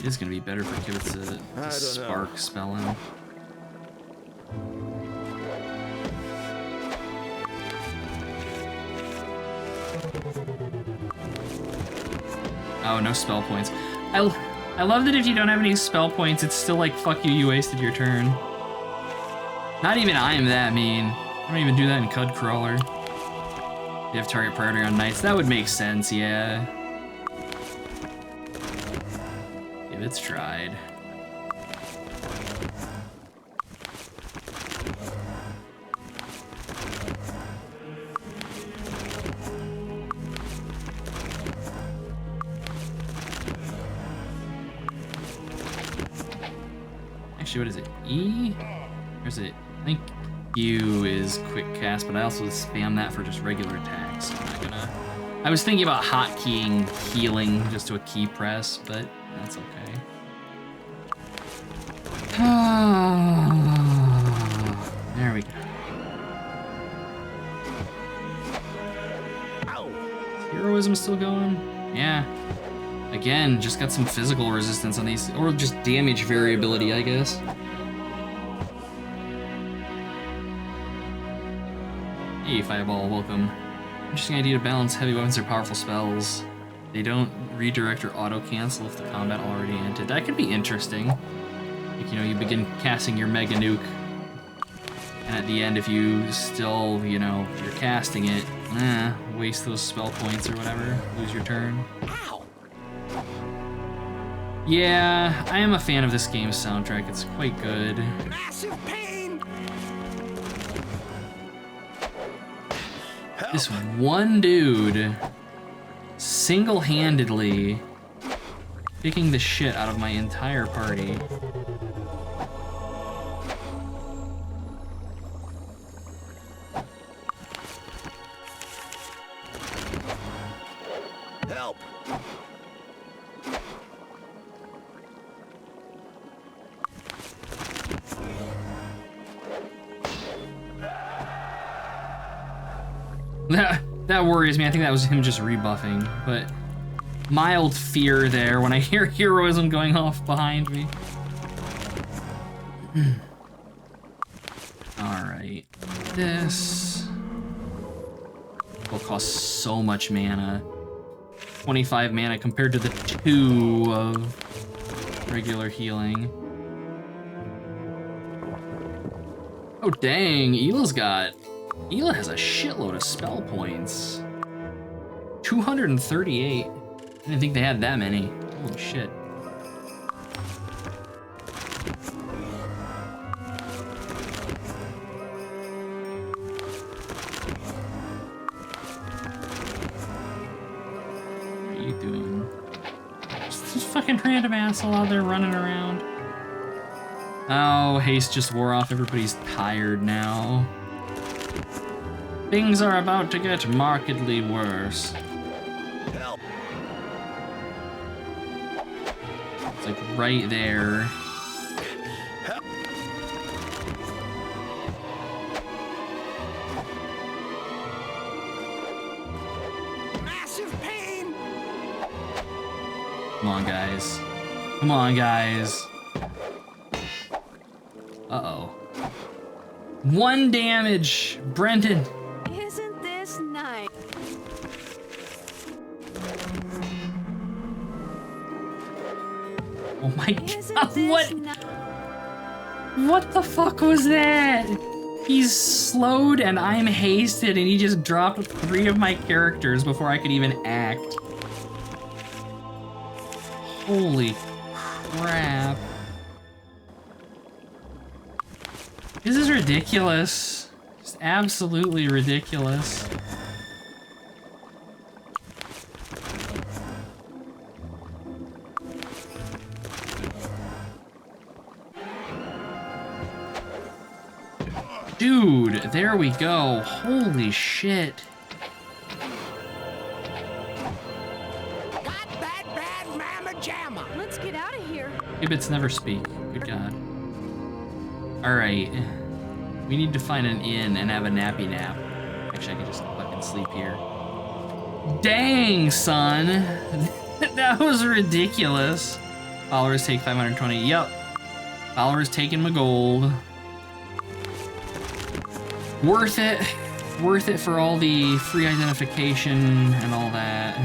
It is gonna be better for Kibitz to spark spell him. Oh, no spell points. I love that if you don't have any spell points, it's still like, fuck you, you wasted your turn. Not even I am that mean. I don't even do that in Cud Crawler. You have target priority on knights. That would make sense, yeah. If it's tried. Actually, what is it? E? Or is it? I think U is quick cast, but I also spam that for just regular attacks. So I'm not gonna. I was thinking about hotkeying healing just to a key press, but that's okay. There we go. Is heroism still going? Yeah. Again, just got some physical resistance on these, or just damage variability, I guess. Hey, Fireball, welcome. Interesting idea to balance heavy weapons or powerful spells. They don't redirect or auto-cancel if the combat already ended. That could be interesting. Like, you know, you begin casting your Mega Nuke, and at the end, if you still, you know, you're casting it, waste those spell points or whatever, lose your turn. Yeah, I am a fan of this game's soundtrack. It's quite good. Massive pain. This one dude single-handedly kicking the shit out of my entire party. Help. That worries me. I think that was him just rebuffing, but mild fear there when I hear heroism going off behind me. Alright. This will cost so much mana. 25 mana compared to the 2 of regular healing. Oh dang, Ela has a shitload of spell points. 238. I didn't think they had that many. Holy shit. What are you doing? Just this fucking random asshole out there running around. Oh, haste just wore off. Everybody's tired now. Things are about to get markedly worse. Help. It's like right there. Help. Massive pain. Come on, guys. Come on, guys. Uh-oh. 1 damage, Brendan. Isn't this nice? Oh my god, what the fuck was that? He's slowed and I'm hasted and he just dropped 3 of my characters before I could even act. Holy crap. This is ridiculous. Just absolutely ridiculous. Dude, there we go. Holy shit. Got that bad mamma jamma. Let's get out of here. Gibbets never speak. Good god. Alright. We need to find an inn and have a nappy nap. Actually, I can just fucking sleep here. Dang, son! That was ridiculous. Followers take 520. Yep. Followers taking my gold. Worth it. Worth it for all the free identification and all that.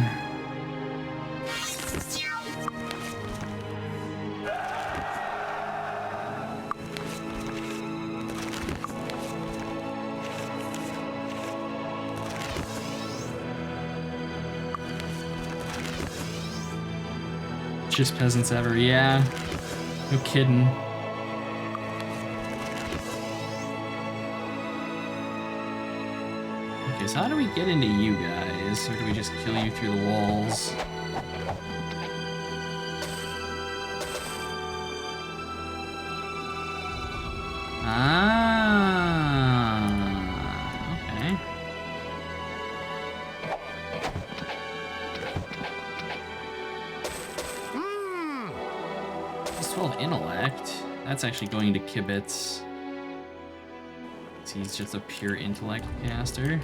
Just peasants ever, yeah. No kidding. Okay, so how do we get into you guys? Or do we just kill you through the walls? Ah, okay. Plus 12 intellect. That's actually going to Kibitz. He's just a pure intellect caster.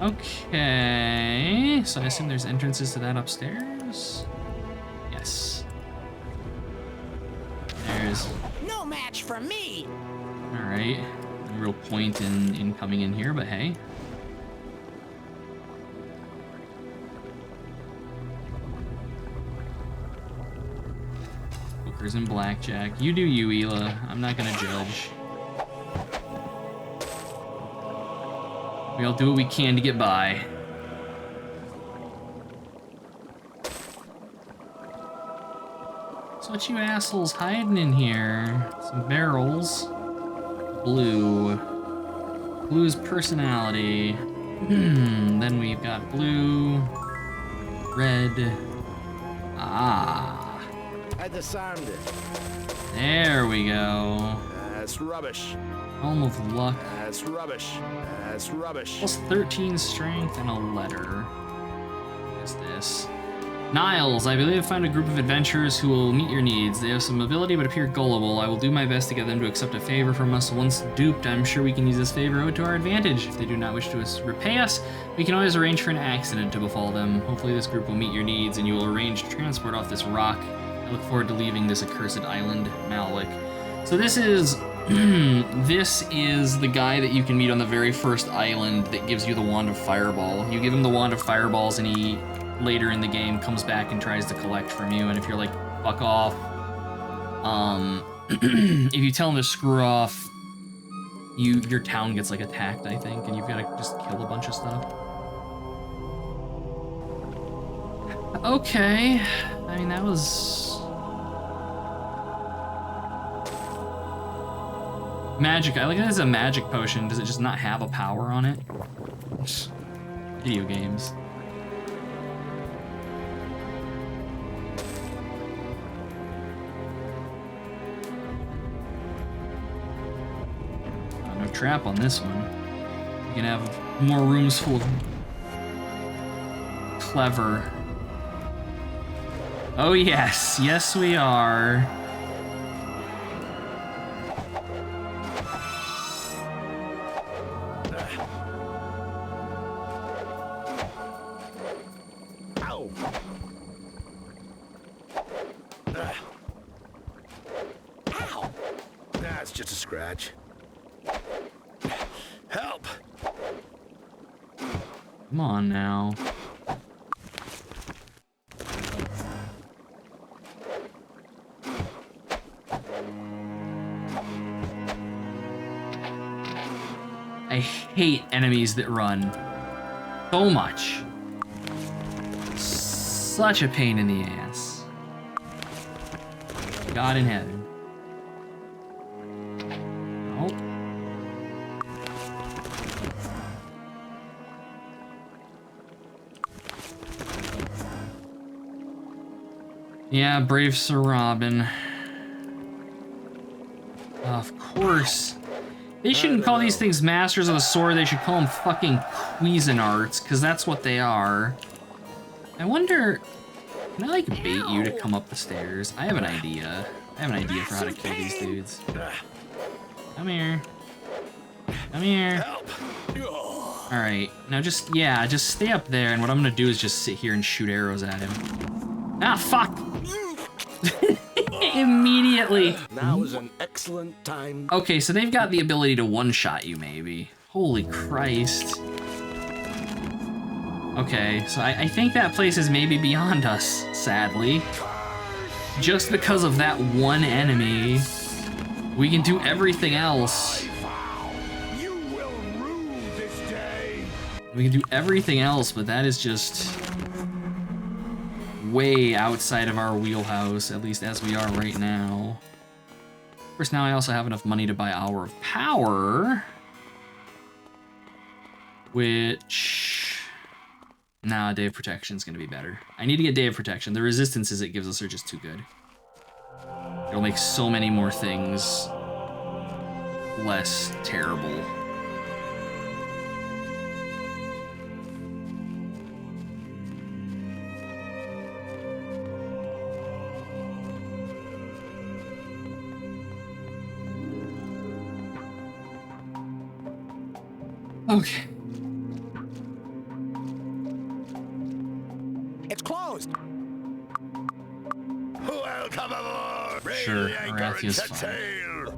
Okay, so I assume there's entrances to that upstairs? Yes. There's... No match for me. Alright. No real point in coming in here, but hey. Poker's and blackjack. You do you, Hila. I'm not gonna judge. We all do what we can to get by. So what you assholes hiding in here? Some barrels. Blue. Blue's personality. Then we've got blue. Red. Ah. I disarmed it. There we go. That's rubbish. Home of luck. That's rubbish. That's rubbish. Plus 13 strength and a letter. What is this? Niles, I believe I found a group of adventurers who will meet your needs. They have some ability but appear gullible. I will do my best to get them to accept a favor from us. Once duped, I'm sure we can use this favor out to our advantage. If they do not wish to repay us, we can always arrange for an accident to befall them. Hopefully this group will meet your needs and you will arrange transport off this rock. I look forward to leaving this accursed island, Malik. So this is... this is the guy that you can meet on the very first island that gives you the Wand of Fireball. You give him the Wand of Fireballs and he, later in the game, comes back and tries to collect from you, and if you're like, fuck off, if you tell him to screw off, your town gets like attacked, I think, and you've got to just kill a bunch of stuff. Okay, I mean, that was... Magic, I like it as a magic potion. Does it just not have a power on it? Video games. No trap on this one. You can have more rooms full of clever. Oh yes, yes we are. Help! Come on now. I hate enemies that run so much. Such a pain in the ass. God in heaven. Yeah, brave Sir Robin. Of course. They shouldn't call these things Masters of the Sword, they should call them fucking Cuisinarts, because that's what they are. I wonder, can I like bait you to come up the stairs? I have an idea. I have an idea for how to kill these dudes. Come here. Come here. Alright, now just stay up there, and what I'm gonna do is just sit here and shoot arrows at him. Ah, fuck! Immediately. Now is an excellent time. Okay, so they've got the ability to one-shot you, maybe. Holy Christ. Okay, so I think that place is maybe beyond us, sadly. Just because of that one enemy, we can do everything else. You will rue this day. We can do everything else, but that is just way outside of our wheelhouse, at least as we are right now. Of course, now I also have enough money to buy Hour of Power, which... Nah, Day of Protection is going to be better. I need to get Day of Protection. The resistances it gives us are just too good. It'll make so many more things less terrible. Okay. It's closed. Welcome aboard. Sure, Arathia's fine.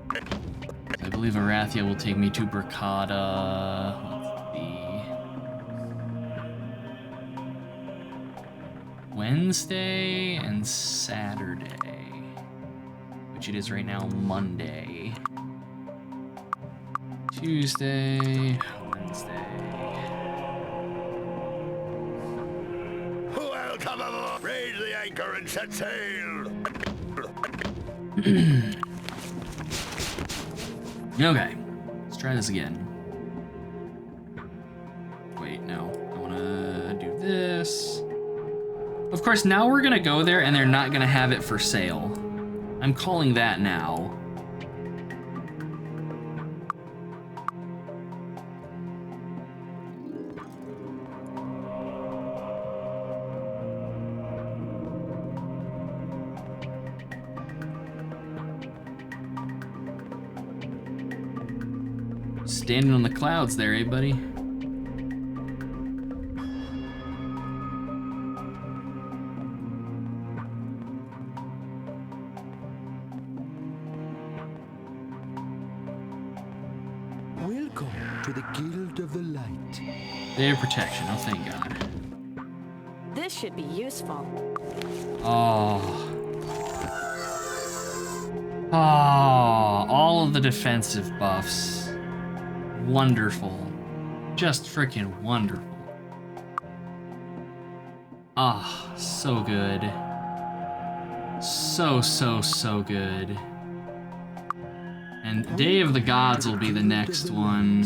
I believe Arathia will take me to Bracada. Let's see. Wednesday and Saturday, which it is right now Monday. Tuesday, Wednesday. Welcome aboard. Raise the anchor and set sail. Okay, let's try this again. Wait, no. I want to do this. Of course, now we're going to go there and they're not going to have it for sale. I'm calling that now. Standing on the clouds there, eh, buddy? Welcome to the Guild of the Light. Day of Protection, oh thank God. This should be useful. Oh. Oh, all of the defensive buffs. Wonderful. Just freaking wonderful. Ah, so good. So good. And Day of the Gods will be the next one.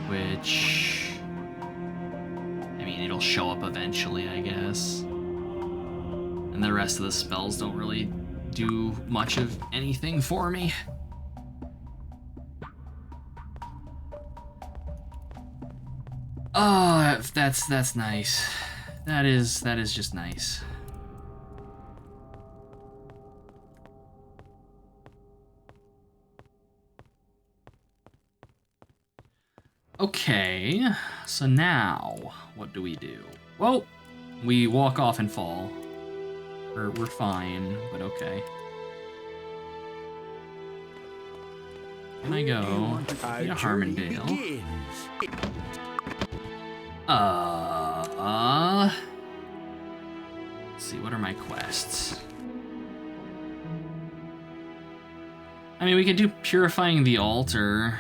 Which... I mean, it'll show up eventually, I guess. And the rest of the spells don't really do much of anything for me. Oh, that's nice. That is just nice. Okay, so now what do we do? Well, we walk off and fall. We're fine, but okay. Can I go to Harmondale? Let's see, what are my quests? I mean, we could do Purifying the Altar.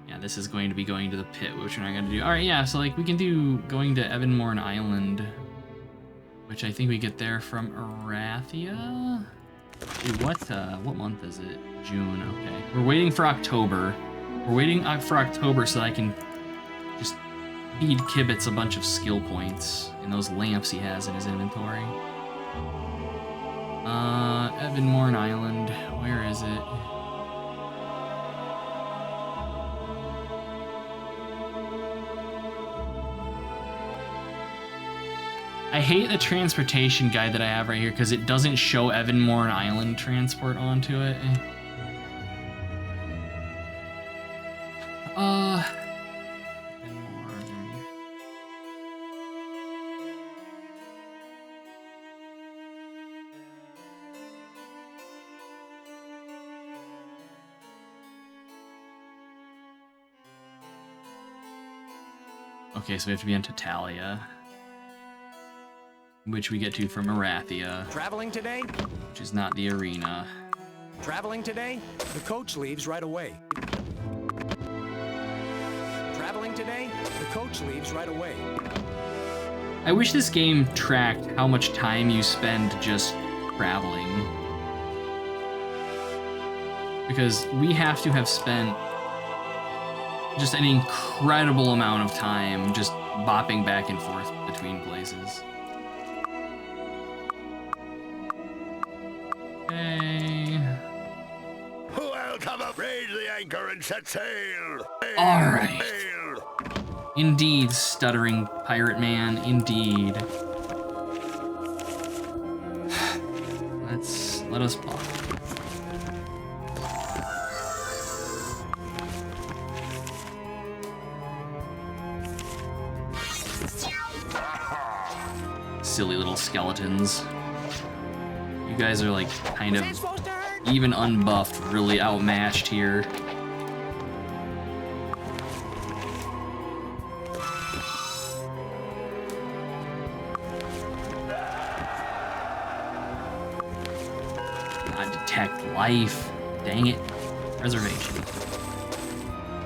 Yeah, this is going to be going to the pit, which we're not going to do. All right, yeah, so like we can do going to Evanmorn Island, which I think we get there from Arathia. Dude, what month is it? June, okay. We're waiting for October. We're waiting for October so that I can just feed Kibitz a bunch of skill points in those lamps he has in his inventory. Evanmorn Island, where is it? I hate the transportation guide that I have right here because it doesn't show Evanmorn Island transport onto it. Okay, so we have to be on Tatalia, which we get to from Arathia, Traveling today? which is not the arena. Traveling today? The coach leaves right away. Traveling today? The coach leaves right away. I wish this game tracked how much time you spend just traveling. Because we have to have spent just an incredible amount of time just bopping back and forth between places. Okay. Welcome up, raise the anchor and set sail. All right. Indeed, stuttering pirate man, indeed. Let us pause. Silly little skeletons. You guys are like kind of, even unbuffed, really outmatched here. Detect life. Dang it. Reservation.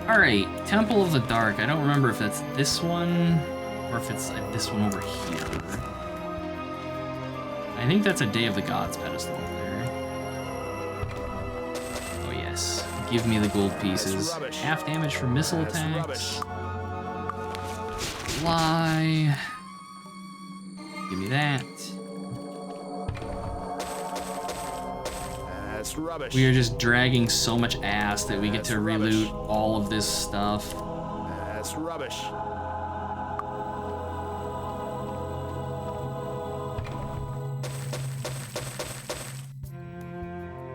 Alright, Temple of the Dark. I don't remember if that's this one or if it's this one over here. I think that's a Day of the Gods pedestal up there. Oh yes. Give me the gold pieces. Half damage from missile attacks. Fly. Give me that. That's rubbish. We are just dragging so much ass that we get to reloot all of this stuff. That's rubbish.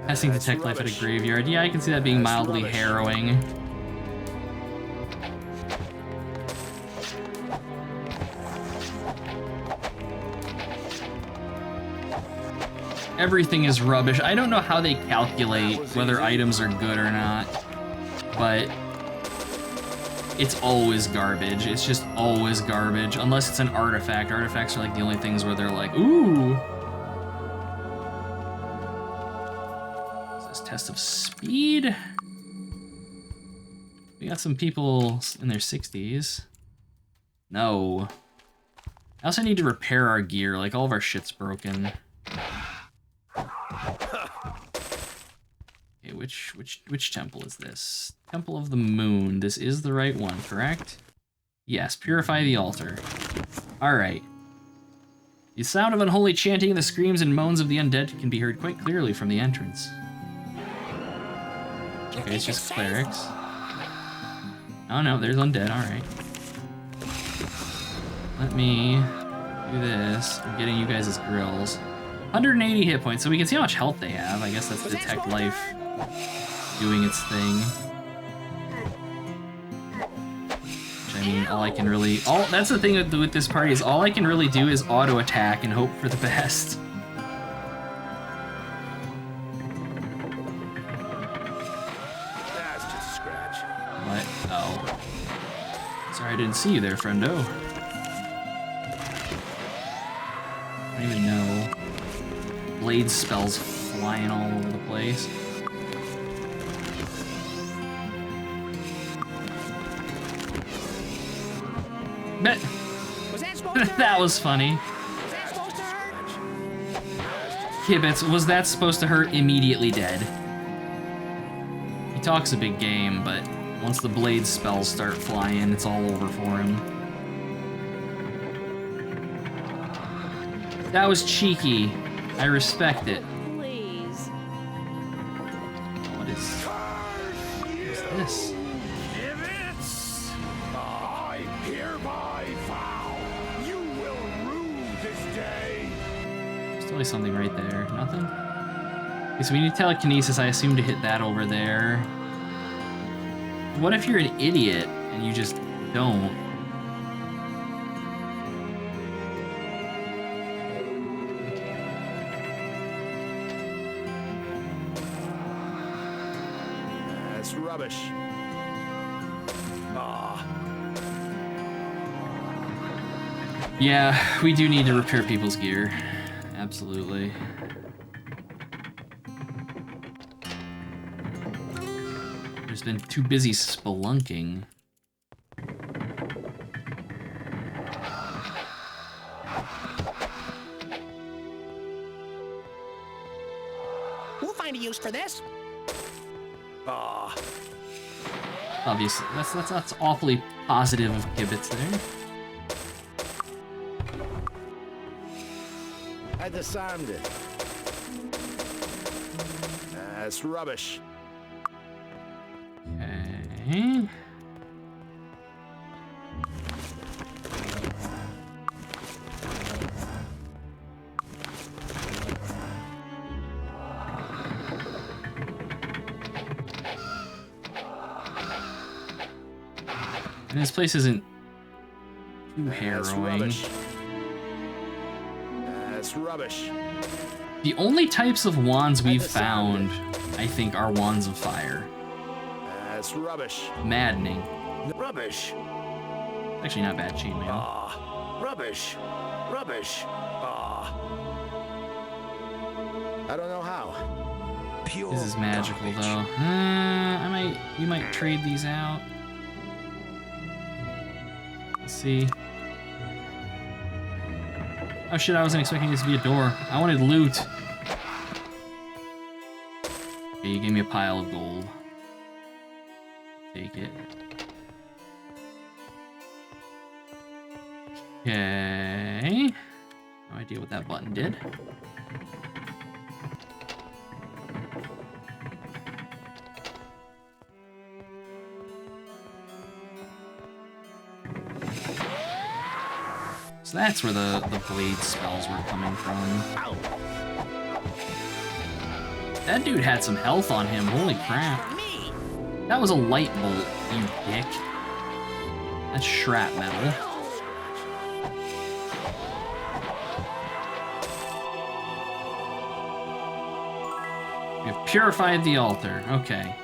Testing detect life at a graveyard. Yeah, I can see that being mildly harrowing. Everything is rubbish. I don't know how they calculate whether items are good or not, but it's always garbage. It's just always garbage, unless it's an artifact. Artifacts are like the only things where they're like, ooh. Is this test of speed? We got some people in their 60s. No. I also need to repair our gear, like all of our shit's broken. Okay, which temple is this? Temple of the Moon. This is the right one, correct? Yes, purify the altar. Alright. The sound of unholy chanting and the screams and moans of the undead can be heard quite clearly from the entrance. Okay, it's just clerics. Oh no, there's undead, alright. Let me do this. I'm getting you guys as grills. 180 hit points, so we can see how much health they have. I guess that's Detect Life doing its thing. Which, I mean, all I can really... that's the thing with this party, is all I can really do is auto-attack and hope for the best. That's just a scratch. What? Oh. Sorry, I didn't see you there, friendo. I don't even know. Blade spells flying all over the place. Bet. That was funny. Kibbits, was that supposed to hurt? Immediately dead. He talks a big game, but once the blade spells start flying, it's all over for him. That was cheeky. I respect it. Please. What is this? Kibbits, I hereby vow you will rue this day. There's totally something right there. Nothing? Okay, so we need telekinesis. I assume to hit that over there. What if you're an idiot and you just don't? That's rubbish. Ah. Yeah, we do need to repair people's gear. Absolutely. Just been too busy spelunking. We'll find a use for this. Obviously, that's awfully positive of Kibitz there. I disarmed it. That's rubbish. Okay. And this place isn't too harrowing. That's rubbish. The only types of wands we've found, I think, are wands of fire. That's rubbish. Maddening. Rubbish. Actually, not bad chainmail. Rubbish. Rubbish. I don't know how. Pure This is magical, garbage. though. We might trade these out. Let's see. Oh shit, I wasn't expecting this to be a door. I wanted loot. Okay, you gave me a pile of gold. Take it. Okay. No idea what that button did. So that's where the blade spells were coming from. That dude had some health on him, holy crap. That was a light bolt, you dick. That's shrapnel. We have purified the altar, okay.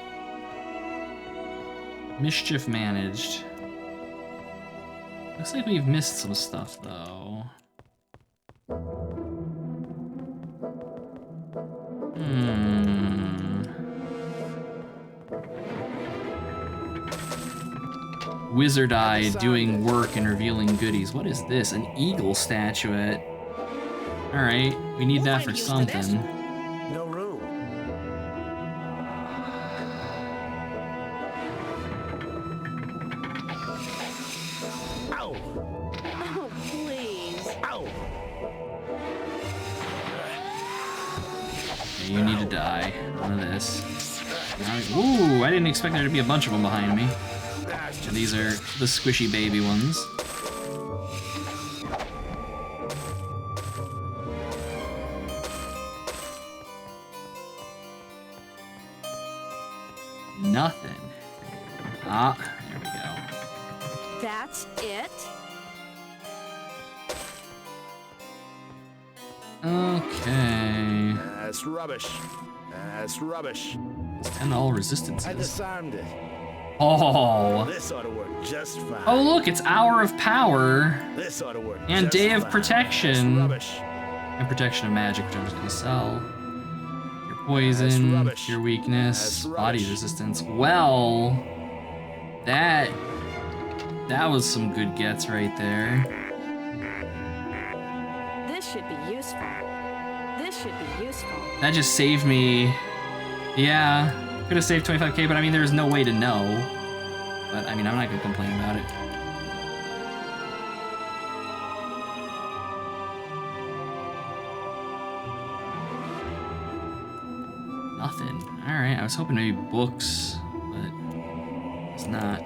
Mischief managed. Looks like we've missed some stuff, though. Wizard Eye doing work and revealing goodies. What is this? An eagle statuette. Alright, we need that for something. No room. Ow! Oh, please. Ow! Okay, you need to die. None of this. Ooh, I didn't expect there to be a bunch of them behind me. And these are the squishy baby ones. Nothing. Ah, there we go. That's it? Okay. That's rubbish. That's rubbish. It's 10 all resistances. I disarmed it. Oh. This ought to work just fine. Oh, look, it's Hour of Power This ought to work and just Day of fine. Protection. That's rubbish. And Protection of Magic, which I'm just gonna sell. Your That's poison, rubbish. your weakness, That's body rubbish. resistance. Well, that was some good gets right there. This should be useful. This should be useful. That just saved me. Yeah, could have saved 25k, but I mean, there's no way to know. But I mean, I'm not gonna complain about it. Nothing. Alright, I was hoping maybe books, but it's not.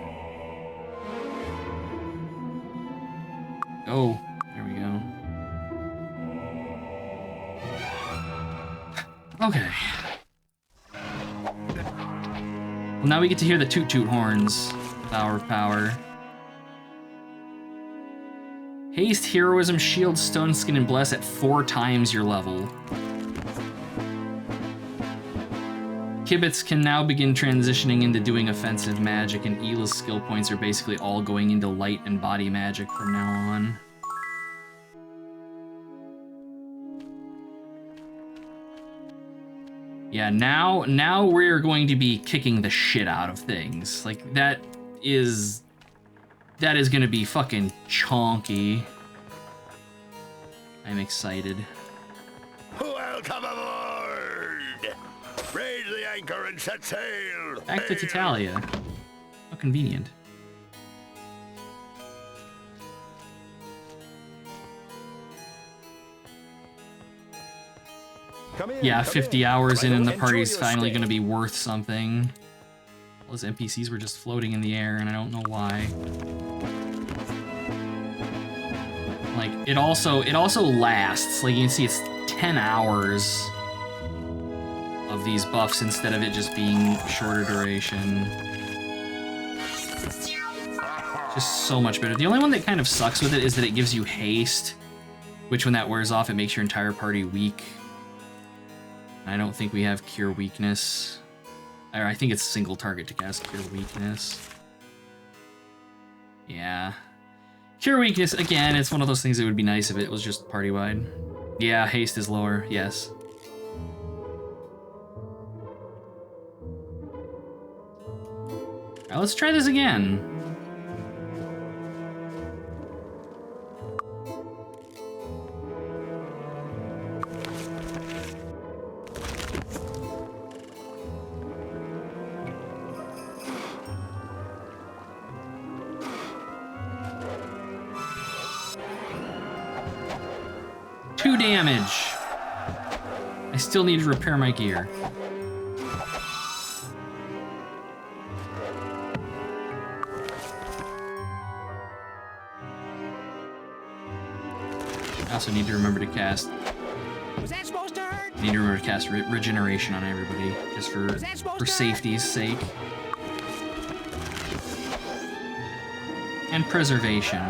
Oh, there we go. Okay. Well, now we get to hear the toot toot horns. Hour of Power. Haste, Heroism, Shield, Stone Skin, and Bless at 4 times your level. Kibitz can now begin transitioning into doing offensive magic, and Ela's skill points are basically all going into light and body magic from now on. Yeah, now we're going to be kicking the shit out of things. Like, that is gonna be fucking chonky. I'm excited. Welcome aboard! Raise the anchor and set sail! Back to Titalia. How convenient. Come in, Yeah, come 50 in. hours in and the Enjoy party's your finally stay. gonna be worth something. All those NPCs were just floating in the air and I don't know why. Like, it also lasts. Like, you can see it's 10 hours of these buffs instead of it just being shorter duration. Just so much better. The only one that kind of sucks with it is that it gives you haste, which when that wears off, it makes your entire party weak. I don't think we have Cure Weakness. Or I think it's single target to cast Cure Weakness. Yeah. Cure Weakness, again, it's one of those things that would be nice if it was just party-wide. Yeah, haste is lower, yes. Alright, let's try this again. Two damage. I still need to repair my gear. I also need to remember to cast. Was that supposed to hurt? Need to remember to cast regeneration on everybody, just for safety's sake. And preservation.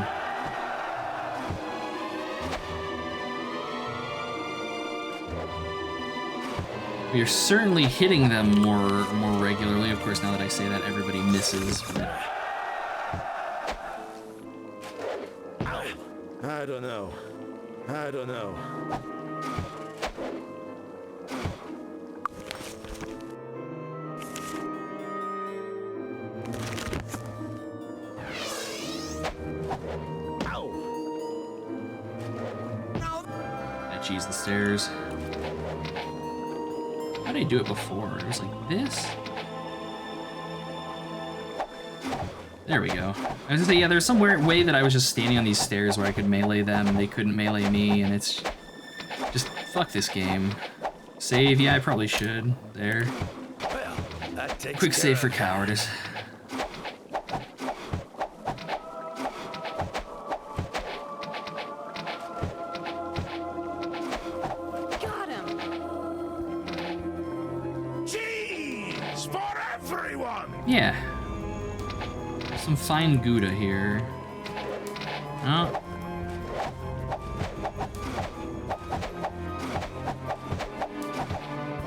We are certainly hitting them more regularly. Of course, now that I say that, everybody misses. But... I don't know. I don't know. I cheese the stairs. How did I do it before? It was like this? There we go. I was gonna say, yeah, there's some weird way that I was just standing on these stairs where I could melee them and they couldn't melee me, and it's just, fuck this game. Save, yeah, I probably should. There. Well, that takes Quick care save for of- cowardice. Got him. Cheese for everyone! Yeah. Some fine Gouda here. Oh.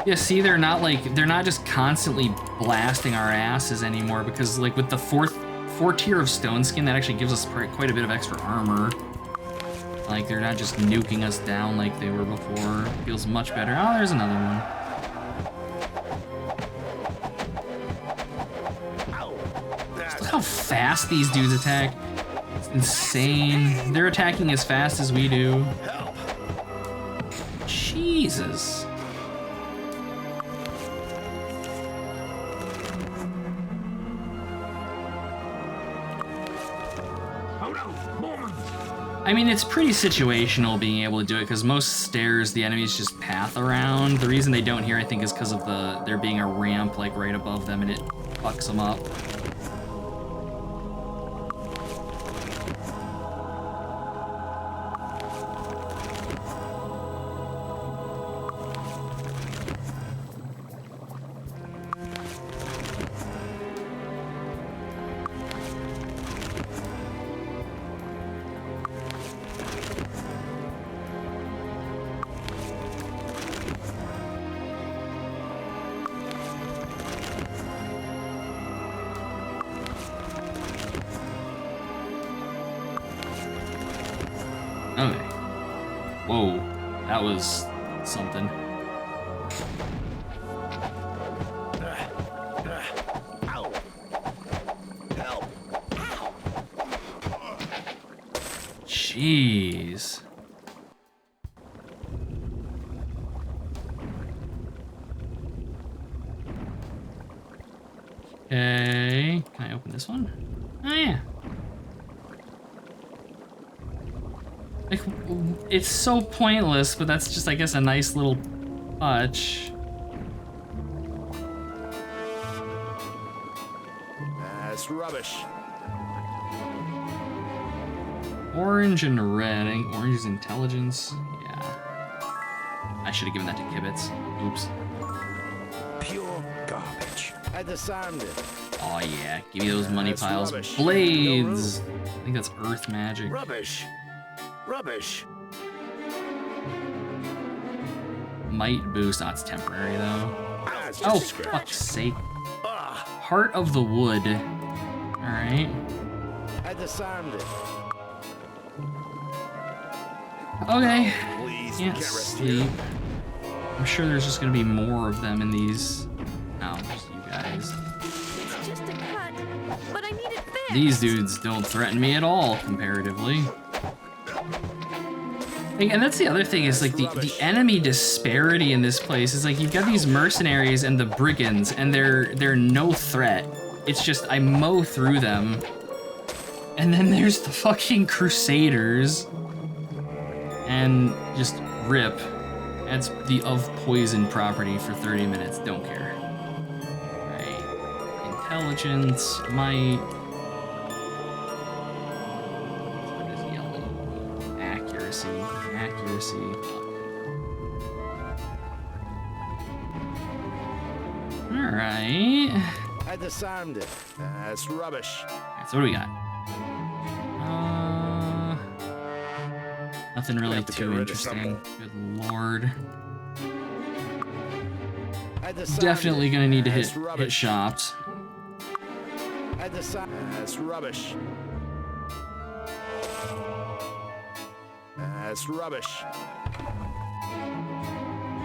Yeah, see, they're not just constantly blasting our asses anymore, because like with the fourth tier of Stone Skin, that actually gives us quite a bit of extra armor. Like, they're not just nuking us down like they were before. Feels much better. Oh, there's another one. Look how fast these dudes attack. It's insane. They're attacking as fast as we do. Jesus. I mean, it's pretty situational being able to do it, because most stairs the enemies just path around. The reason they don't here, I think, is because of there being a ramp like right above them, and it fucks them up. Okay. Whoa, that was something. Jeez. Okay, can I open this one? Oh yeah. Like, it's so pointless, but that's just, I guess, a nice little touch. That's rubbish. Orange and red. I think orange is intelligence. Yeah. I should have given that to Kibitz. Oops. Pure garbage. I disarmed it. Oh yeah, give me those money That's piles. rubbish. Blades! No I think that's earth magic. Rubbish. Rubbish. Might boost. Oh, it's temporary though. That's Oh, just scratch. fuck's sake. Ah, Heart of the wood. Alright. I disarmed it. Okay. Please, Can't get rest sleep. here. I'm sure there's just gonna be more of them in these. Oh, just you guys. It's just a cut, but I need it fixed. These dudes don't threaten me at all, comparatively. And that's the other thing is like the enemy disparity in this place is like you've got these mercenaries and the brigands and they're no threat. It's just I mow through them. And then there's the fucking crusaders. And just rip. Adds the of poison property for 30 minutes. Don't care. Right. Intelligence, might. What is yellow? Accuracy. Accuracy. Alright. I disarmed it. That's rubbish. Alright, so what do we got? Nothing really have to get too rid of interesting. Good lord. I disarmed Definitely it. gonna need to That's hit rubbish. shops. I disarmed. That's rubbish. That's rubbish.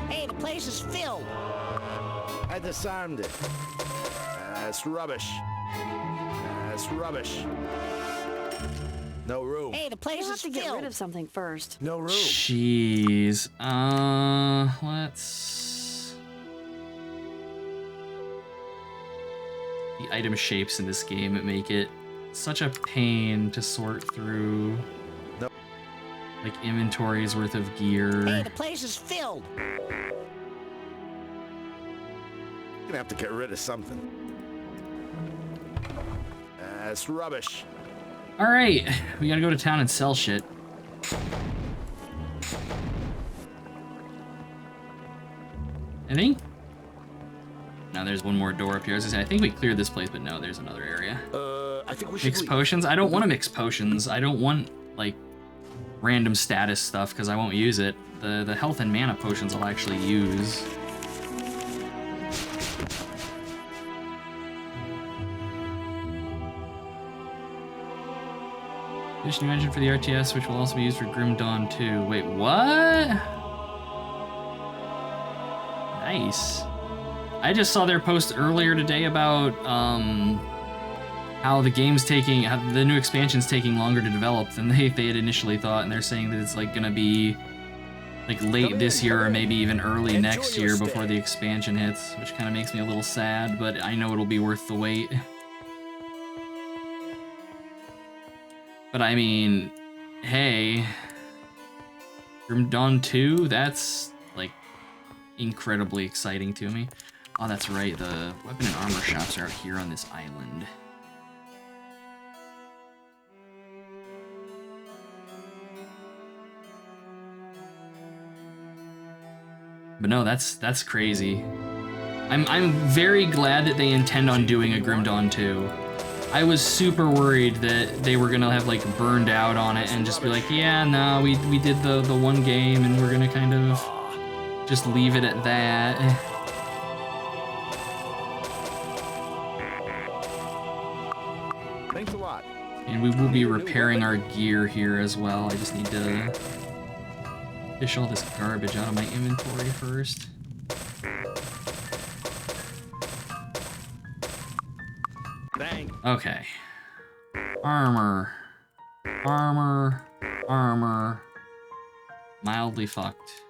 Hey, the place is filled. I disarmed it. That's rubbish. That's rubbish. No room. Hey, the place You'll have is to get filled. rid of something first. No room. Jeez. Let's. The item shapes in this game make it such a pain to sort through. No. Like inventory's worth of gear. Hey, the place is filled. You're gonna have to get rid of something. That's rubbish. All right, we gotta go to town and sell shit. Anything? No, there's one more door up here. As I say, I think we cleared this place, but no, there's another area. I think we should Mix leave. potions? I don't want to mix potions. I don't want, like, random status stuff, because I won't use it. The health and mana potions I'll actually use. There's a new engine for the RTS, which will also be used for Grim Dawn 2. Wait, what? Nice. I just saw their post earlier today about how the game's taking, how the new expansion's taking longer to develop than they had initially thought, and they're saying that it's like gonna be like late this year or maybe even early Enjoy next your year stay. before the expansion hits, which kind of makes me a little sad, but I know it'll be worth the wait. But I mean, hey, Grim Dawn 2, that's like incredibly exciting to me. Oh, that's right, the weapon and armor shops are out here on this island. But no, that's crazy. I'm very glad that they intend on doing a Grim Dawn 2. I was super worried that they were gonna have like burned out on it and just be like, yeah, no, we did the one game and we're gonna kind of just leave it at that. Thanks a lot. And we will be repairing our gear here as well. I just need to fish all this garbage out of my inventory first. Thanks. Okay. Armor. Armor. Armor. Mildly fucked.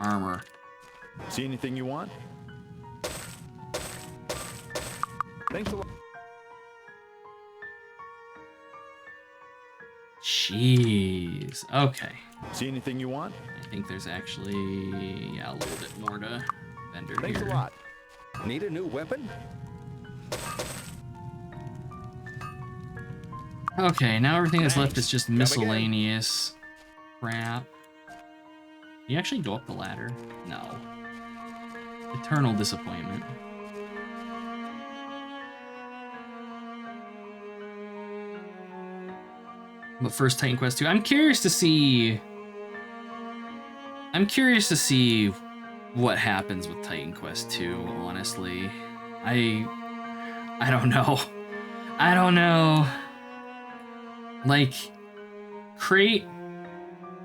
Armor. See anything you want? Thanks a lot. Jeez. Okay. See anything you want? I think there's actually, yeah, a little bit more to vendor Thanks here. a lot. Need a new weapon? Okay, now everything that's left Thanks. is just Come again. miscellaneous crap. Can you actually go up the ladder? No. Eternal disappointment. But first, Titan Quest 2. I'm curious to see what happens with Titan Quest 2, honestly. I don't know. I don't know. Like, Crate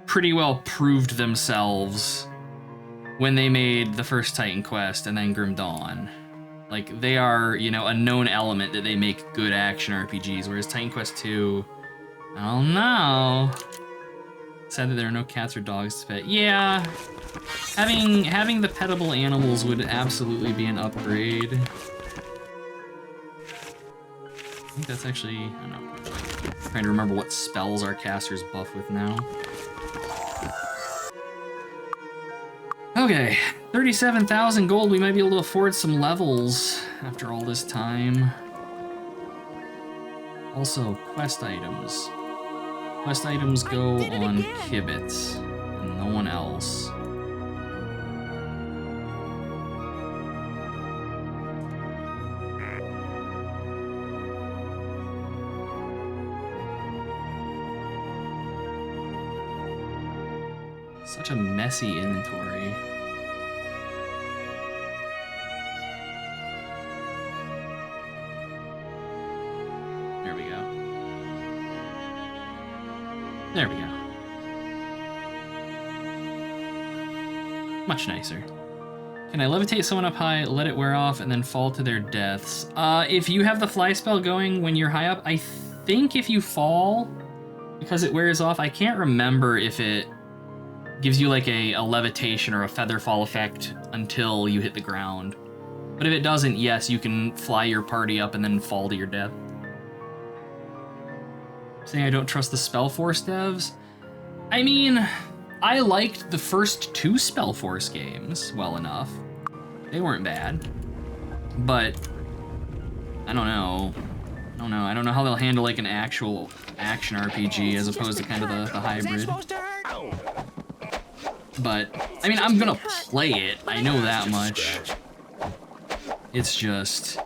pretty well proved themselves when they made the first Titan Quest and then Grim Dawn. Like, they are, you know, a known element that they make good action RPGs, whereas Titan Quest 2, I don't know. Sad that there are no cats or dogs to pet. Yeah, having the petable animals would absolutely be an upgrade. I think that's actually, I don't know. I'm trying to remember what spells our casters buff with now. Okay, 37,000 gold. We might be able to afford some levels after all this time. Also, quest items. Quest items go on Kibitz, and no one else. Such a messy inventory. There we go. There we go. Much nicer. Can I levitate someone up high, let it wear off, and then fall to their deaths? If you have the fly spell going when you're high up, I think if you fall, because it wears off, I can't remember if it gives you like a levitation or a feather fall effect until you hit the ground. But if it doesn't, yes, you can fly your party up and then fall to your death. Saying I don't trust the Spellforce devs? I mean, I liked the first two Spellforce games well enough. They weren't bad. But I don't know. I don't know how they'll handle like an actual action RPG as opposed to kind of the hybrid. Supposed to hurt? But, I mean, I'm gonna play it. I know that much. It's just,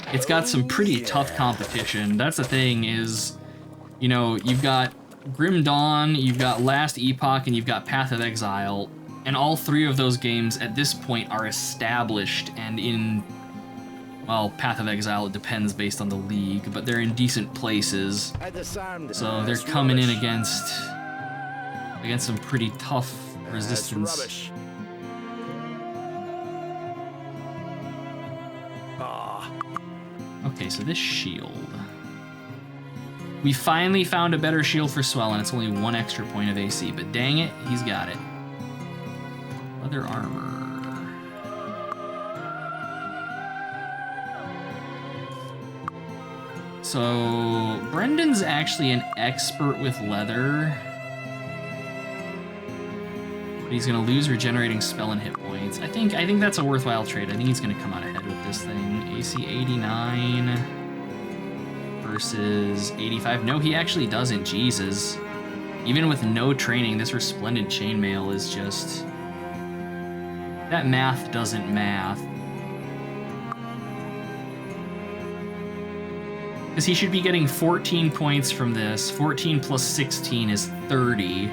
it's got some pretty tough competition. That's the thing is, you know, you've got Grim Dawn, you've got Last Epoch, and you've got Path of Exile. And all three of those games at this point are established and in, well, Path of Exile, it depends based on the league, but they're in decent places. I disarmed So they're coming in against some pretty tough resistance. That's rubbish. Okay, so this shield. We finally found a better shield for Swell, and it's only 1 extra point of AC, but dang it, he's got it. Leather armor. So, Brendan's actually an expert with leather. But he's gonna lose regenerating spell and hit points. I think that's a worthwhile trade. I think he's gonna come out ahead with this thing. AC 89 versus 85. No, he actually doesn't. Jesus. Even with no training, this Resplendent Chainmail is just... that math doesn't math. Because he should be getting 14 points from this. 14 plus 16 is 30.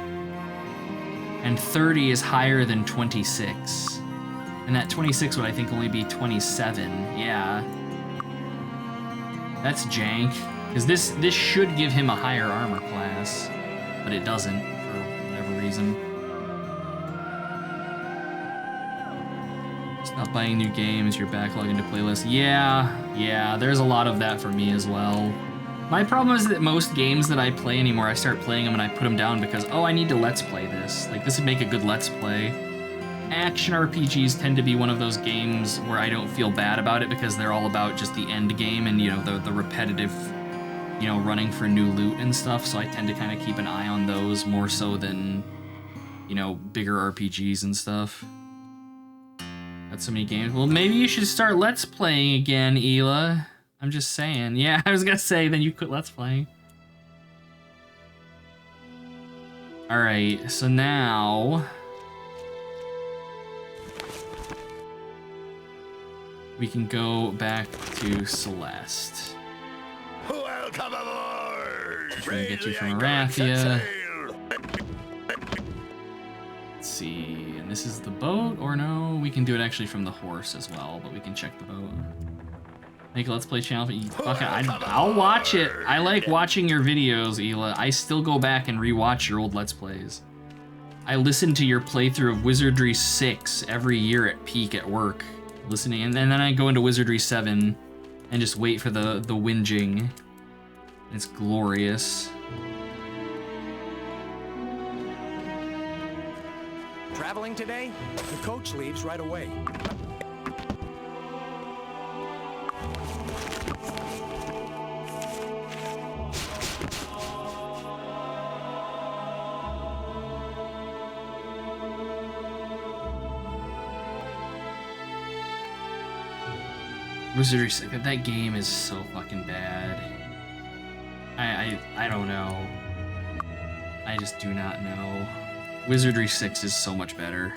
And 30 is higher than 26. And that 26 would, I think, only be 27. Yeah. That's jank. Because this should give him a higher armor class. But it doesn't, for whatever reason. Stop buying new games, you're backlogging to playlist. Yeah, there's a lot of that for me as well. My problem is that most games that I play anymore, I start playing them and I put them down because, oh, I need to let's play this. Like, this would make a good let's play. Action RPGs tend to be one of those games where I don't feel bad about it because they're all about just the end game and, you know, the repetitive, you know, running for new loot and stuff. So I tend to kind of keep an eye on those more so than, you know, bigger RPGs and stuff. Got so many games. Well, maybe you should start let's playing again, Hila. I'm just saying. Yeah, I was gonna say, then you quit let's playing. Alright, so now we can go back to Celeste. Welcome aboard! Which we can Raise get you the from anchor and set Arathia. sail. Let's see, and this is the boat, or no? We can do it actually from the horse as well, but we can check the boat. Make a let's play channel. I'll watch it. I like watching your videos, Hila. I still go back and rewatch your old let's plays. I listen to your playthrough of Wizardry 6 every year at peak at work, listening, and then I go into Wizardry 7 and just wait for the whinging. It's glorious. Traveling today? The coach leaves right away. Wizardry 6, that game is so fucking bad. I don't know. I just do not know. Wizardry 6 is so much better.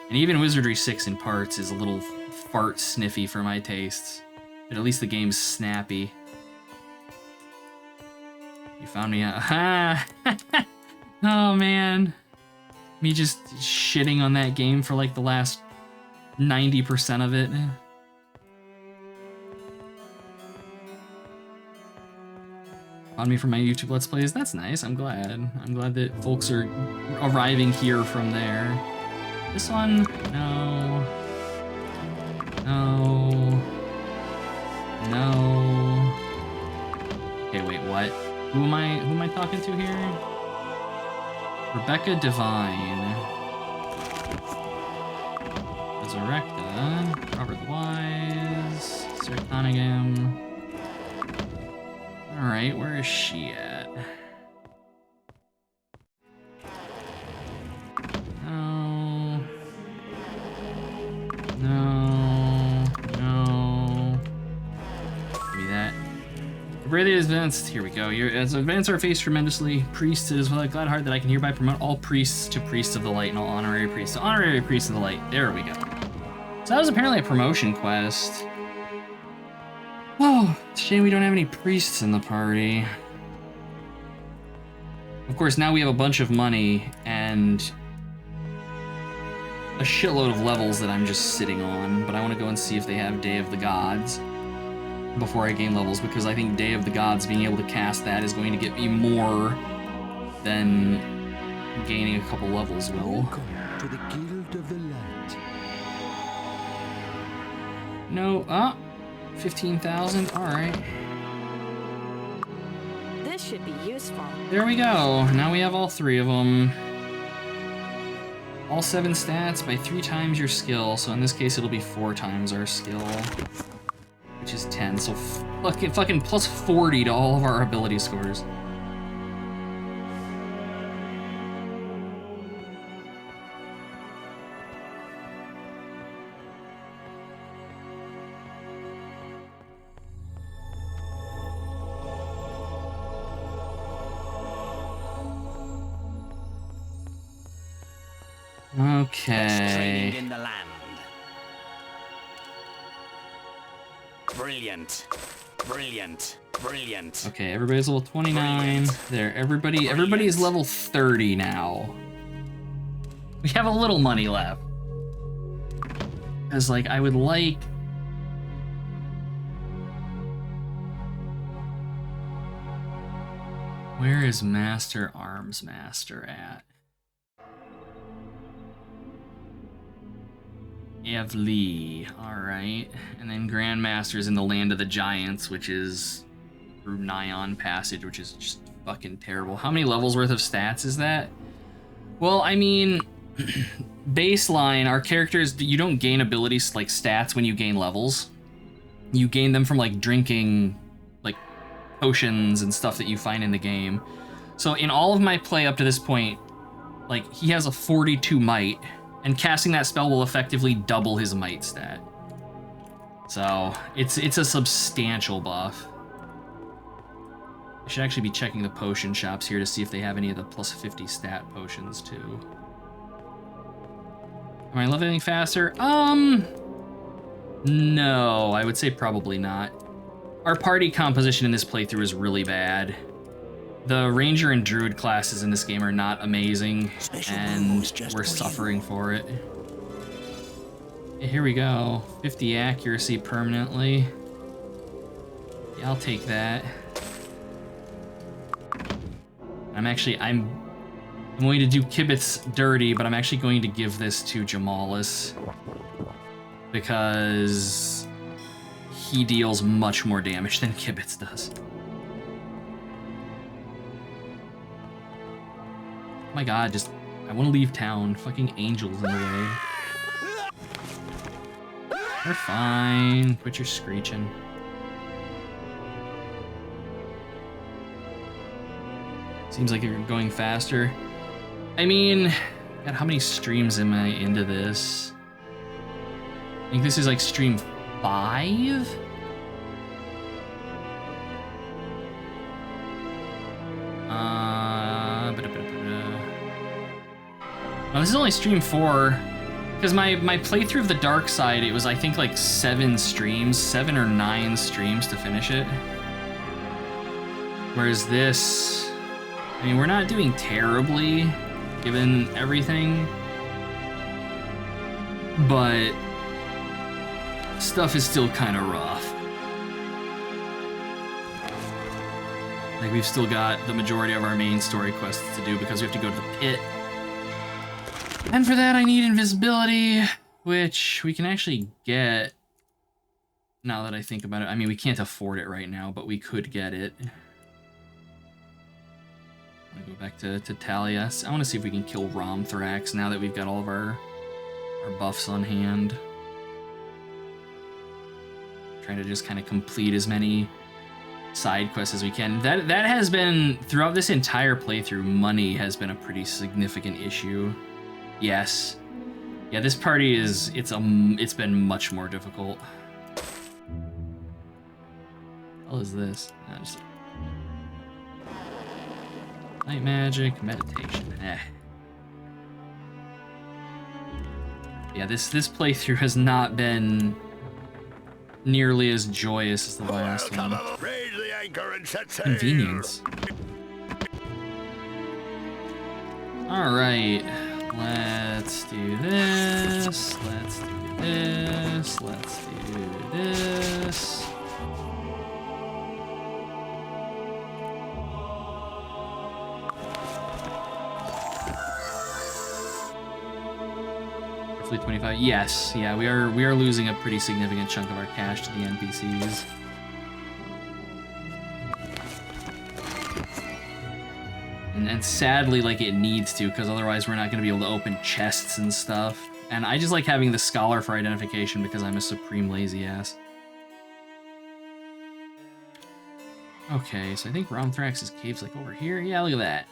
And even Wizardry 6 in parts is a little fart sniffy for my tastes. But at least the game's snappy. You found me out. Ha! Oh man. Me just shitting on that game for like the last 90% of it. On me from my YouTube Let's Plays. That's nice. I'm glad. I'm glad that folks are arriving here from there. This one? No. No. No. Okay, wait, what? Who am I talking to here? Rebecca Divine. Resurrecta. Robert the Wise. Sir Cunningham. Alright, where is she at? No. No. No. Give me that. Bravely advanced. Here we go. As advance our face tremendously. Priest is well, glad heart that I can hereby promote all priests to priests of the light and all honorary priests to honorary priests of the light. There we go. So that was apparently a promotion quest. Oh, it's a shame we don't have any priests in the party. Of course, now we have a bunch of money and a shitload of levels that I'm just sitting on, but I want to go and see if they have Day of the Gods before I gain levels, because I think Day of the Gods, being able to cast that, is going to get me more than gaining a couple levels will. Welcome to the Guild of the Light. No, 15,000, alright. This should be useful. There we go. Now we have all three of them. All 7 stats by 3 times your skill. So in this case, it'll be 4 times our skill, which is 10. So fucking plus 40 to all of our ability scores. Best training Okay. in the land. Brilliant. Brilliant. Brilliant. Okay, everybody's level 29. Brilliant. There, everybody is level 30 now. We have a little money left. Cause like I would like Where is Master Arms Master at? Evlee, alright. And then Grandmaster's in the Land of the Giants, which is through Nyan Passage, which is just fucking terrible. How many levels worth of stats is that? Well, I mean, baseline, our characters, you don't gain abilities like stats when you gain levels. You gain them from like drinking like potions and stuff that you find in the game. So in all of my play up to this point, like he has a 42 might, and casting that spell will effectively double his might stat. So it's a substantial buff. I should actually be checking the potion shops here to see if they have any of the plus 50 stat potions too. Am I leveling faster? No, I would say probably not. Our party composition in this playthrough is really bad. The Ranger and Druid classes in this game are not amazing, and we're suffering for it. Okay, here we go. 50 accuracy permanently. Yeah, I'll take that. I'm going to do Kibitz dirty, but I'm actually going to give this to Jamalis because he deals much more damage than Kibitz does. Oh my god, I want to leave town. Fucking angels in the way. We're fine. Quit your screeching. Seems like you're going faster. I mean, God, how many streams am I into this? I think this is like stream 5? No, this is only stream 4. Because my playthrough of the Dark Side, it was I think like 7 or 9 streams to finish it. Whereas this, I mean, we're not doing terribly, given everything, but stuff is still kind of rough. Like, we've still got the majority of our main story quests to do because we have to go to the pit. And for that, I need invisibility, which we can actually get, now that I think about it. I mean, we can't afford it right now, but we could get it. I'm gonna go back to Talia. I want to see if we can kill Romthrax now that we've got all of our buffs on hand. Trying to just kind of complete as many side quests as we can. That has been, throughout this entire playthrough, money has been a pretty significant issue. Yes. Yeah, this party it's been much more difficult. What the hell is this? Night magic, meditation. Yeah, this playthrough has not been nearly as joyous as the last one. Raise the anchor and set sail. Convenience. Alright. Let's do this. Let's do this. Let's do this. Roughly 25. Yes, yeah, we are losing a pretty significant chunk of our cash to the NPCs. And sadly, like, it needs to, because otherwise we're not going to be able to open chests and stuff. And I just like having the Scholar for identification because I'm a supreme lazy ass. Okay, so I think Romthrax's cave's like over here. Yeah, look at that.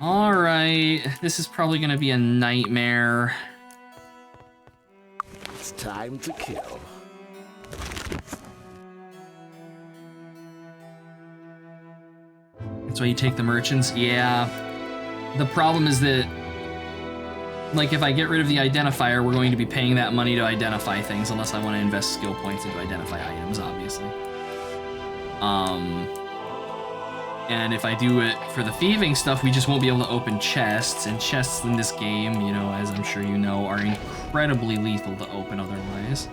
Alright, this is probably going to be a nightmare. It's time to kill. That's why you take the merchants? Yeah. The problem is that, like, if I get rid of the identifier, we're going to be paying that money to identify things, unless I want to invest skill points into identify items, obviously. And if I do it for the thieving stuff, we just won't be able to open chests, and chests in this game, you know, as I'm sure you know, are incredibly lethal to open otherwise.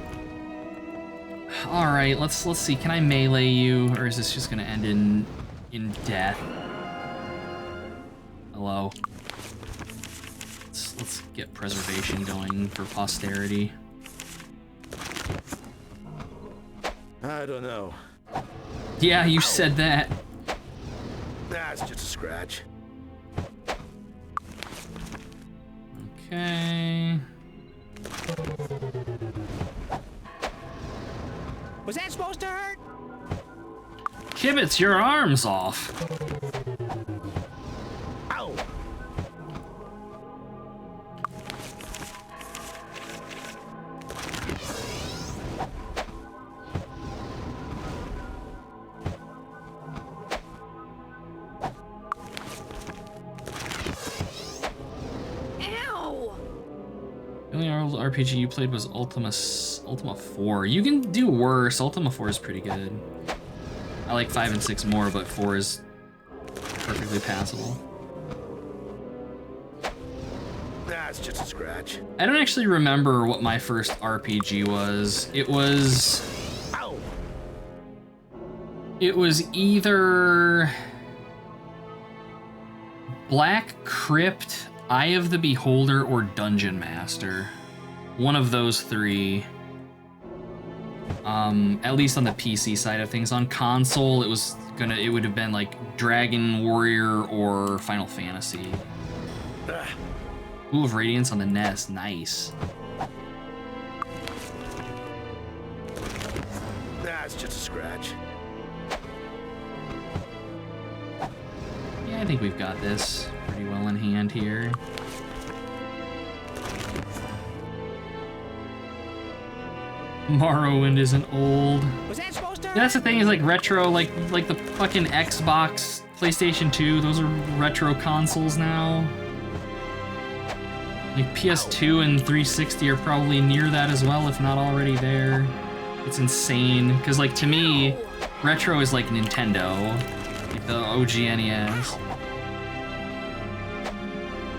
Alright, let's see, can I melee you, or is this just gonna end in death? Hello. Let's get preservation going for posterity. I don't know. Yeah, you said that. That's just a scratch. Okay. Was that supposed to hurt? Kibitz, your arm's off. Ow! Ow! The only RPG you played was Ultima 4. You can do worse. Ultima 4 is pretty good. I like 5 and 6 more, but 4 is perfectly passable. That's just a scratch. I don't actually remember what my first RPG was. It was Ow! either Black Crypt, Eye of the Beholder, or Dungeon Master. One of those three. At least on the PC side of things. On console, it would have been like Dragon Warrior or Final Fantasy. Ah, Pool of Radiance on the NES, nice. that's just a scratch. Yeah, I think we've got this pretty well in hand here. Morrowind isn't old. Was that supposed to hurt? That's the thing, is like retro, like the fucking Xbox, PlayStation 2, those are retro consoles now. Like PS2 and 360 are probably near that as well, if not already there. It's insane, because like to me, retro is like Nintendo, like the OG NES.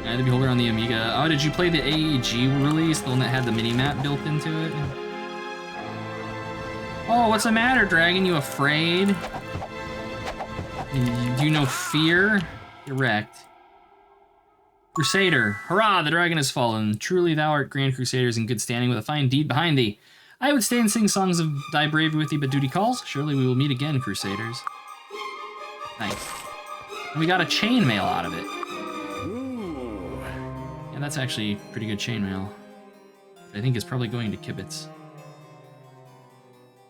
And the Beholder on the Amiga. Oh, did you play the AEG release, the one that had the mini-map built into it? Oh, what's the matter, Dragon? You afraid? You know fear? You're wrecked. Crusader, hurrah, the dragon has fallen. Truly thou art grand crusaders in good standing with a fine deed behind thee. I would stay and sing songs of thy bravery with thee, but duty calls. Surely we will meet again, crusaders. Nice. And we got a chainmail out of it. Ooh. Yeah, that's actually pretty good chainmail. I think it's probably going to Kibitz.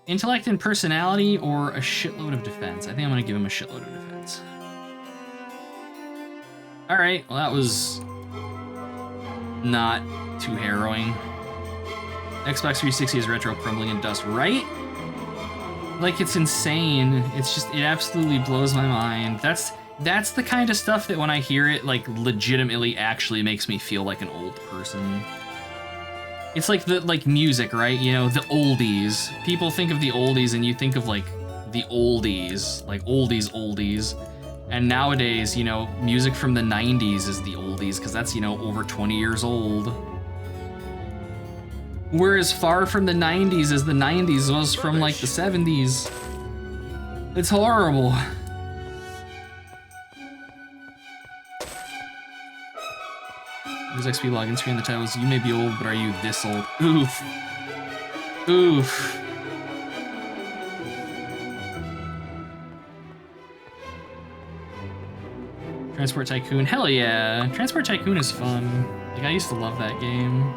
Intellect and personality or a shitload of defense? I think I'm gonna give him a shitload of defense. Alright, well that was not too harrowing. Xbox 360 is retro crumbling in dust, right? Like, it's insane. It's just, it absolutely blows my mind. That's the kind of stuff that when I hear it, like, legitimately actually makes me feel like an old person. It's like music, right? You know, the oldies. People think of the oldies and you think of like the oldies, like oldies. And nowadays, you know, music from the 90s is the oldies because that's, you know, over 20 years old. We're as far from the 90s as the 90s was from like the 70s. It's horrible. There's XP login screen. The title is, you may be old, but are you this old? Oof. Oof. Transport Tycoon, hell yeah. Transport Tycoon is fun. Like, I used to love that game.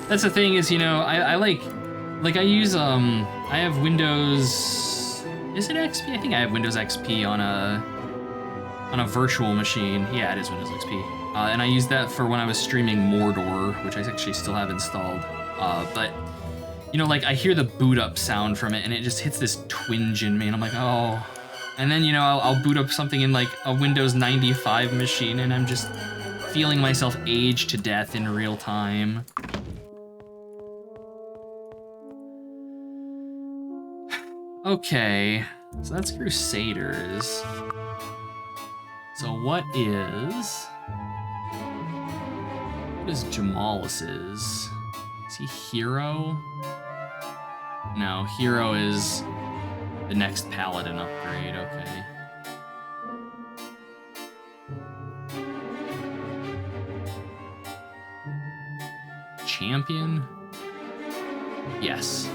That's the thing is, you know, I like I use, I have Windows, is it XP? I think I have Windows XP on a virtual machine. Yeah, it is Windows XP. And I used that for when I was streaming Mordor, which I actually still have installed. But, you know, like I hear the boot up sound from it and it just hits this twinge in me and I'm like, oh. And then, you know, I'll boot up something in like a Windows 95 machine and I'm just feeling myself age to death in real time. Okay, so that's Crusaders. So what is Jamalis's? Is he Hero? No, Hero is the next Paladin upgrade, okay. Champion? Yes.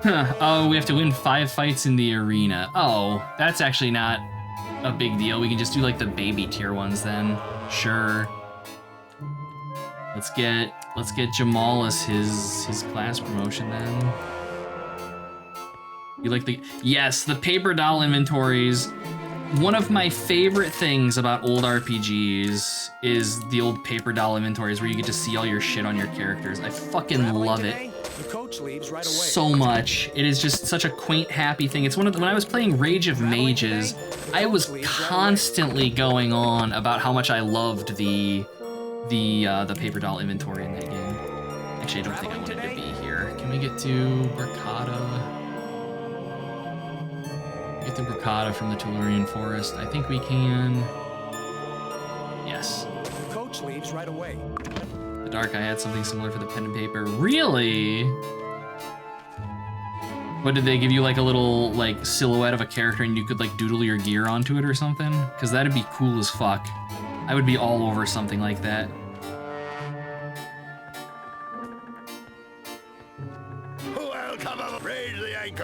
Oh, we have to win 5 fights in the arena. Oh, that's actually not a big deal. We can just do like the baby tier ones then. Sure. Let's get Jamal as his class promotion then. You like the paper doll inventories. One of my favorite things about old RPGs is the old paper doll inventories where you get to see all your shit on your characters. I fucking love it The coach leaves right away. so much. It is just such a quaint, happy thing. It's when I was playing Rage of Mages, I was constantly going on about how much I loved the paper doll inventory in that game. Actually, I don't think I wanted to be here. Can we get to Bracada? Get to Bracada from the Tellurian Forest. I think we can. Yes. The coach leaves right away. The Dark Eye had something similar for the pen and paper. Really? What, did they give you like a little like silhouette of a character and you could like doodle your gear onto it or something? Because that'd be cool as fuck. I would be all over something like that.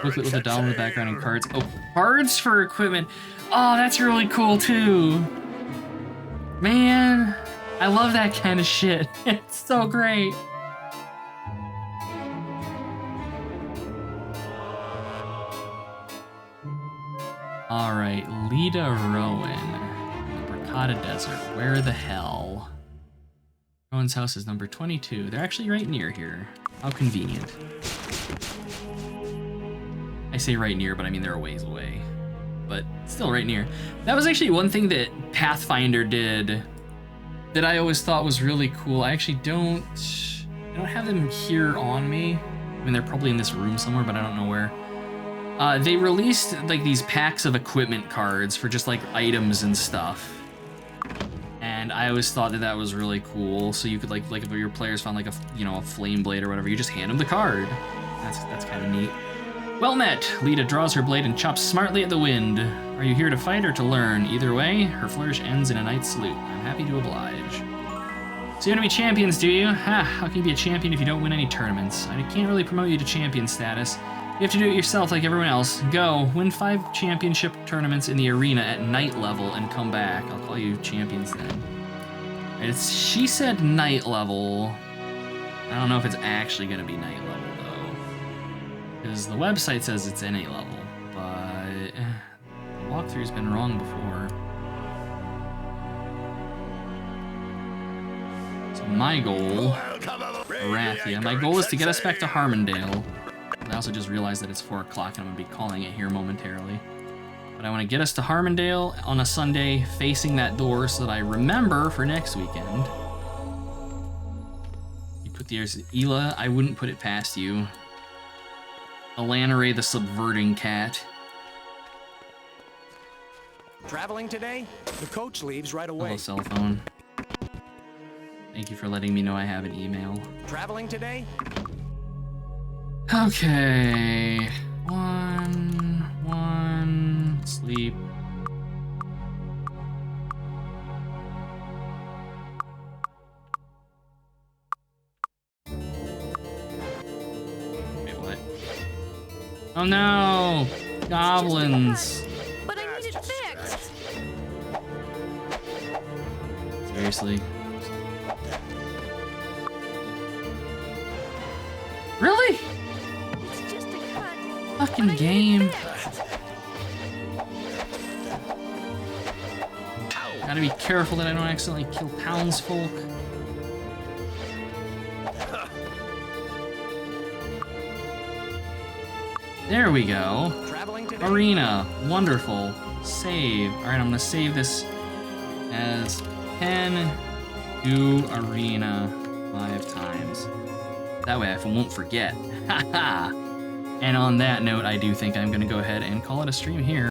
Booklet with a doll in the background and cards. Oh, cards for equipment. Oh, that's really cool too. Man, I love that kind of shit. It's so great. All right, Lita Rowan, Bracada Desert. Where the hell? Rowan's house is number 22. They're actually right near here. How convenient. I say right near, but I mean they're a ways away. But still right near. That was actually one thing that Pathfinder did that I always thought was really cool. I actually don't have them here on me. I mean, they're probably in this room somewhere, but I don't know where. They released like these packs of equipment cards for just like items and stuff. And I always thought that was really cool. So you could like if your players found like a flame blade or whatever, you just hand them the card. That's kind of neat. Well met. Lita draws her blade and chops smartly at the wind. Are you here to fight or to learn? Either way, her flourish ends in a knight's salute. I'm happy to oblige. So you want to be champions, do you? Ha, how can you be a champion if you don't win any tournaments? I can't really promote you to champion status. You have to do it yourself like everyone else. Go, win 5 championship tournaments in the arena at knight level and come back. I'll call you champions then. Right, she said knight level. I don't know if it's actually going to be knight level. Because the website says it's NA level, but the walkthrough's been wrong before. So my goal, Arathia, my goal is to get us back to Harmondale. I also just realized that it's 4 o'clock and I'm going to be calling it here momentarily. But I want to get us to Harmondale on a Sunday, facing that door so that I remember for next weekend. You put the Ela, I wouldn't put it past you. Alanare the Subverting Cat. Traveling today? The coach leaves right away. Hello, cell phone. Thank you for letting me know I have an email. Traveling today? Okay. One, sleep. Oh no! Goblins! But I need it fixed. Seriously? Really? It's just a cut. Fucking game. Gotta be careful that I don't accidentally kill townsfolk. There we go. Arena. Wonderful. Save. Alright, I'm gonna save this as pen do arena 5 times. That way I won't forget. Haha. And on that note, I do think I'm gonna go ahead and call it a stream here.